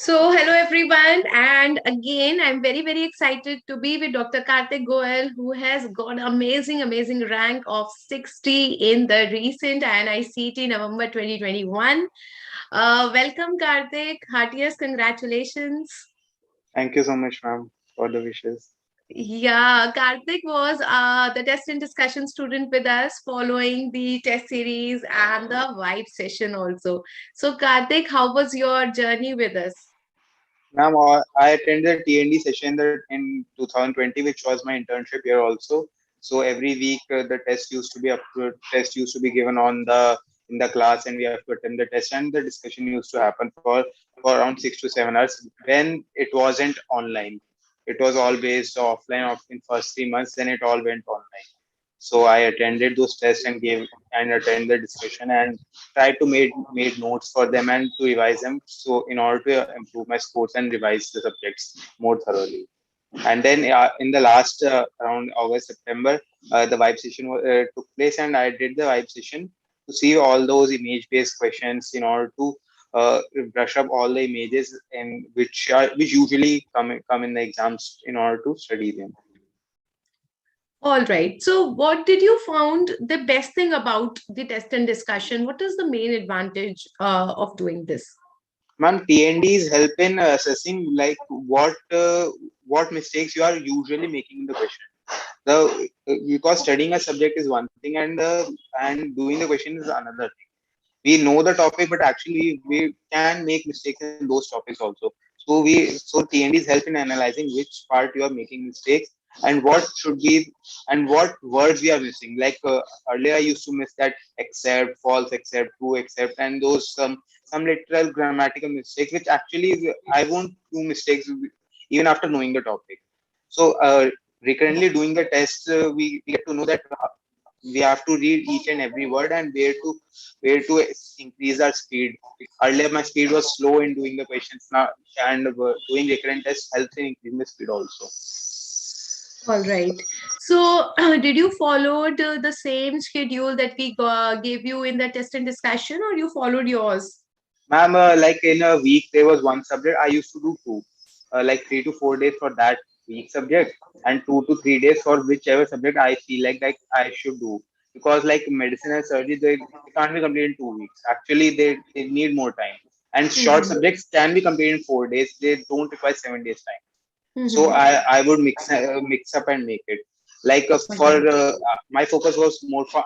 Hello everyone, and again, I'm very excited to be with Dr. Kartik Goel, who has got amazing rank of 60 in the recent INICT November 2021. Welcome, Kartik. Heartiest congratulations. Thank you so much, ma'am, for the wishes. Yeah, Kartik was the test and discussion student with us following the test series and the vibe session also. So, Kartik, how was your journey with us? Ma'am, I attended the TND session in 2020, which was my internship year also. So every week the test used to be given on the in the class, and we have to attend the test, and the discussion used to happen for around 6 to 7 hours. When it wasn't online, it was all based offline. In first 3 months, then it all went online. So I attended those tests and gave and attended the discussion and tried to made notes for them and to revise them. So in order to improve my scores and revise the subjects more thoroughly. And then in the last around August September, the vibe session took place, and I did the vibe session to see all those image based questions in order to brush up all the images and which usually come in the exams in order to study them. All right. So, what did you found the best thing about the test and discussion? What is the main advantage of doing this? Ma'am, TNDs help in assessing like what mistakes you are usually making in the question. Because studying a subject is one thing, and doing the question is another thing. We know the topic, but actually we can make mistakes in those topics also. So TNDs help in analyzing which part you are making mistakes and what should be and what words we are missing. Like earlier, I used to miss that except, false, except, true, except, and those some literal grammatical mistakes, which actually I won't do mistakes even after knowing the topic. So recurrently doing the tests, we get to know that we have to read each and every word and where to increase our speed. Earlier, my speed was slow in doing the questions now, and doing recurrent tests helps in increasing the speed also. All right. So, did you follow the same schedule that we gave you in the test and discussion, or you followed yours? Ma'am, like in a week, there was one subject I used to do two, like 3 to 4 days for that week subject, and 2 to 3 days for whichever subject I feel like I should do. Because like medicine and surgery, they can't be completed in 2 weeks. Actually, they need more time. And short Mm-hmm. subjects can be completed in 4 days. They don't require 7 days time. So Mm-hmm. I would mix up and make it. Like All for right. my focus was more for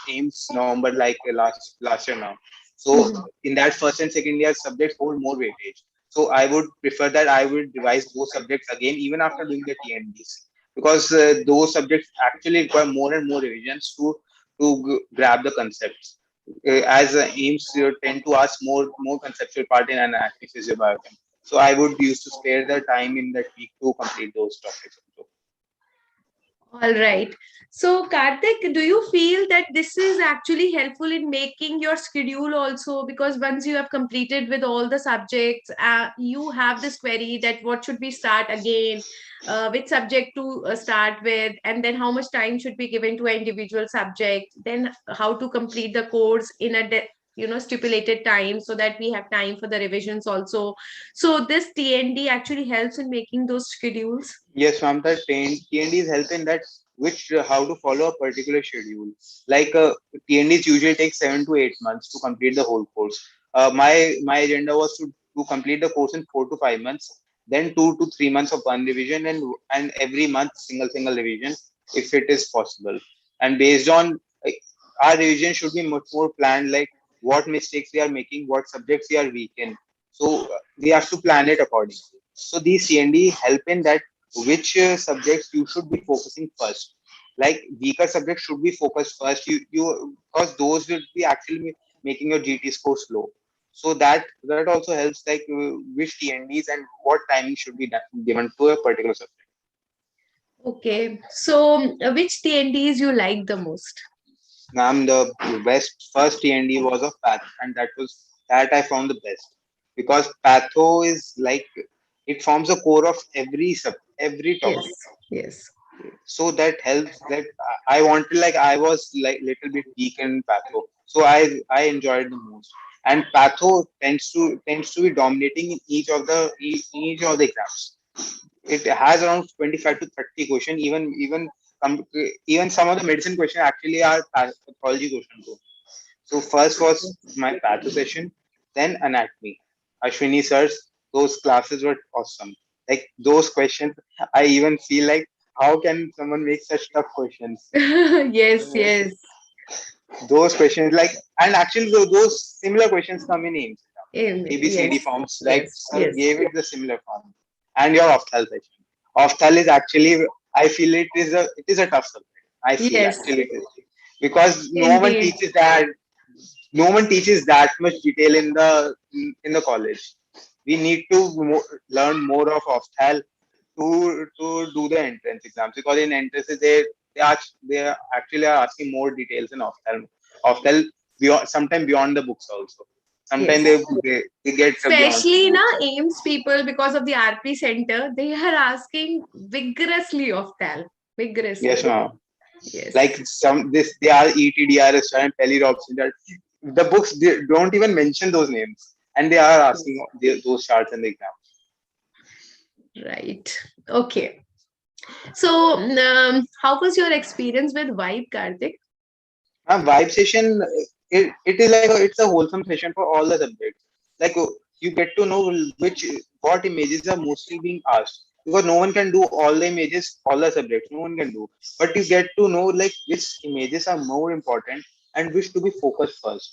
AIMS November, like last year now. So Mm-hmm. in that first and second year subjects hold more weightage. So I would prefer that I would revise those subjects again even after doing the TNDs, because those subjects actually require more and more revisions to grab the concepts. As AIMS tend to ask more conceptual part in anatomy, physiobiochemistry. So I would use to spare the time in that week to complete those topics. All right. So, Karthik, do you feel that this is actually helpful in making your schedule also? Because once you have completed with all the subjects, you have this query that what should we start again, which subject to start with, and then how much time should be given to an individual subject, then how to complete the course in a stipulated time so that we have time for the revisions also. So this TND actually helps in making those schedules. Yes, ma'am. The TNDs help in that which how to follow a particular schedule. Like TNDs usually take 7 to 8 months to complete the whole course. My agenda was to complete the course in 4 to 5 months, then 2 to 3 months of one revision, and every month single revision if it is possible. And based on our revision should be much more planned, like what mistakes we are making, what subjects we are weak in. So we have to plan it accordingly. So these CND help in that which subjects you should be focusing first. Like weaker subjects should be focused first. You because those will be actually making your GT score slow. So that also helps, like which TNDs and what timing should be given to a particular subject. Okay. So, which TNDs you like the most? The best first TND was of path, and that I found the best, because patho is like it forms the core of every Yes. topic. Yes. So that helps. That I wanted, like I was like little bit weak in patho, so I enjoyed the most. and patho tends to be dominating in each of the exams. It has around 25 to 30 question. Um, even some of the medicine question actually are pathology question too. So first was my patho session, then anatomy. Ashwini sirs, those classes were awesome. Like those questions, I even feel like how can someone make such tough questions? Yes, yes. Those questions, like, and actually those similar questions come in names. ABCD Yes, forms, like yes, sir yes. gave it the similar form. And your opthal session. Opthal is actually, I feel it is a tough subject. I feel Yes, actually it is. Because indeed. no one teaches that much detail in the college. We need to learn more of opthal to do the entrance exams, because in entrances they actually are asking more details in opthal beyond, sometimes beyond the books also. Sometimes Yes. they get beyond the Especially na books. AIMS people, because of the RP center, they are asking vigorously of TAL. Yes, Vigorously. ma'am. Yes. Like they are ETDRS and Robson. The books, they don't even mention those names, and they are asking those charts in the exam. Right. Okay. So, how was your experience with Vibe, Kartik? A vibe session, it is like it's a wholesome session for all the subjects. Like you get to know what images are mostly being asked, because no one can do all the images, all the subjects. No one can do, but you get to know like which images are more important and which to be focused first.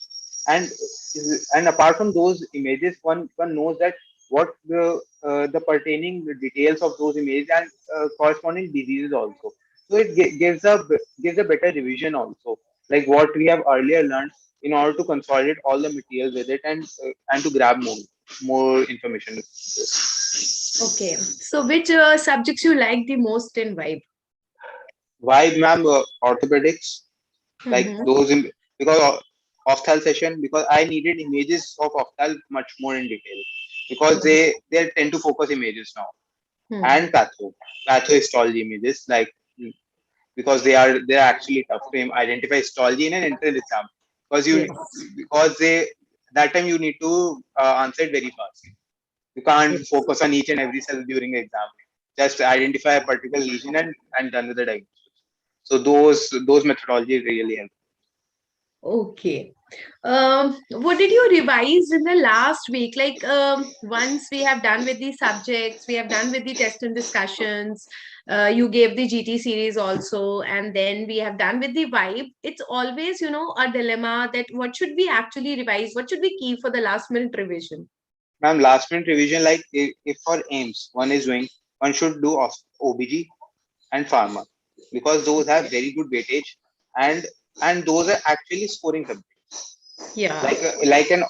And apart from those images, one knows that what the pertaining details of those images and corresponding diseases also. So it gives a better revision also, like what we have earlier learned, in order to consolidate all the materials with it, and to grab more information. Okay. So, which subjects you like the most in Vibe? Why, ma'am, orthopedics, like Mm-hmm. those because ophthal session, because I needed images of ophthal much more in detail, because they tend to focus images now, Hmm. and pathohistology images, like because they're actually tough to identify histology in an entrance exam, because you Yes. because they that time you need to answer it very fast. You can't Yes. focus on each and every cell during the exam. Just identify a particular lesion and done with the diagnosis. So those methodologies really help. Okay. What did you revise in the last week? Like, once we have done with the subjects, we have done with the test and discussions. You gave the GT series also, and then we have done with the vibe. It's always, a dilemma that what should we actually revise? What should we keep for the last minute revision? Ma'am, last minute revision, like if for aims one should do of OBG and pharma, because those have Okay. very good weightage, and those are actually scoring subjects. Yeah. Like an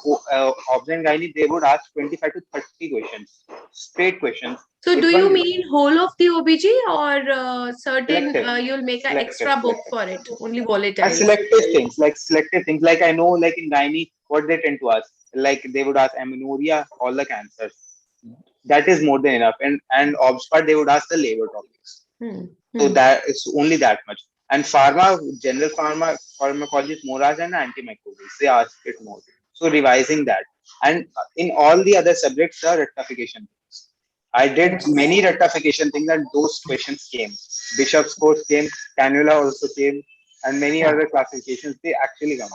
obs and gynae, they would ask 25 to 30 questions, straight questions. So, do If you one mean whole of the OBG, or certain selective, you'll make an selective, extra book selective, for it, only and volatiles? selective things, like I know, like in gynae, what they tend to ask, like they would ask amenorrhea, all the cancers. That is more than enough. And obs part, they would ask the labor topics. Hmm. So Hmm. that is only that much. And general pharmacology is more as an antimicrobials. They ask it more. So revising that. And in all the other subjects, the rectification things. I did Yes. many rectification things, and those questions came. Bishop's course came, cannula also came, and many other classifications, they actually come.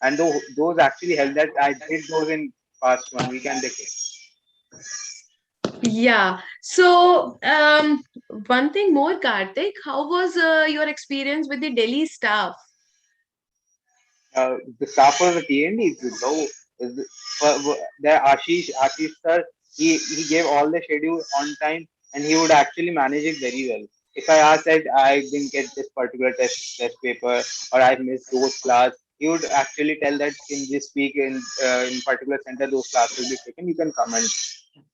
And those actually helped, that I did those in past 1 week, and they came. Yeah. So, one thing more, Kartik, how was your experience with the Delhi staff? The staff of the TND, though, the Ashish sir, he gave all the schedule on time, and he would actually manage it very well. If I asked that I didn't get this particular test paper, or I missed those class, he would actually tell that in this week, in particular center, those classes will be taken. You can come. And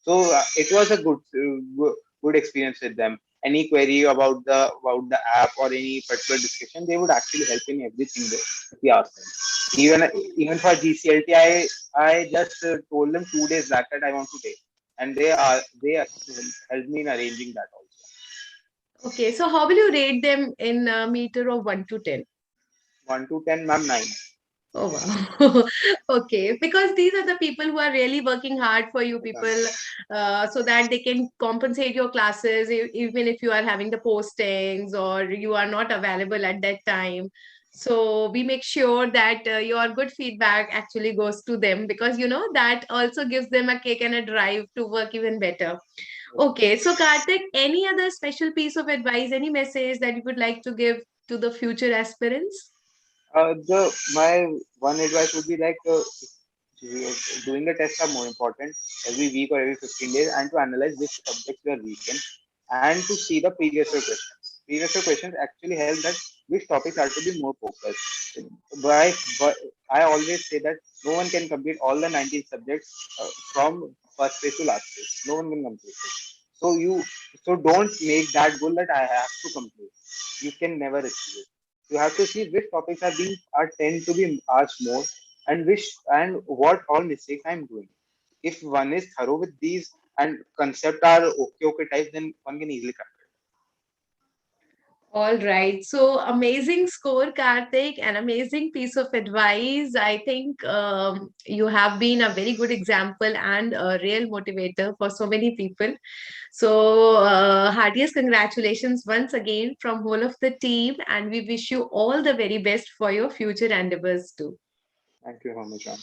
so it was a good experience with them. Any query about the app or any particular discussion, they would actually help in everything that we asked them. Even for GCLT, I just told them 2 days back that I want to take, and they helped me in arranging that also. Okay, so how will you rate them in a meter of 1 to 10? 1 to 10, ma'am, 9. Oh wow. Okay, because these are the people who are really working hard for you people, so that they can compensate your classes even if you are having the postings or you are not available at that time. So we make sure that your good feedback actually goes to them, because you know that also gives them a kick and a drive to work even better. Okay, so Kartik, any other special piece of advice, any message that you would like to give to the future aspirants? The my one advice would be like doing the tests are more important every week or every 15 days, and to analyze which subjects you are weak in, and to see the previous year questions. Previous year questions actually help that which topics are to be more focused. But I always say that no one can complete all the 19 subjects from first phase to last phase. No one can complete it. So you so don't make that goal that I have to complete. You can never achieve it. You have to see which topics are tend to be asked more, and what all mistakes I'm doing. If one is thorough with these and concept are okay type, then one can easily crack All right. So amazing score, Karthik, an amazing piece of advice. I think you have been a very good example and a real motivator for so many people. So heartiest congratulations once again from whole of the team, and we wish you all the very best for your future endeavors too. it. Thank you, Ramachan.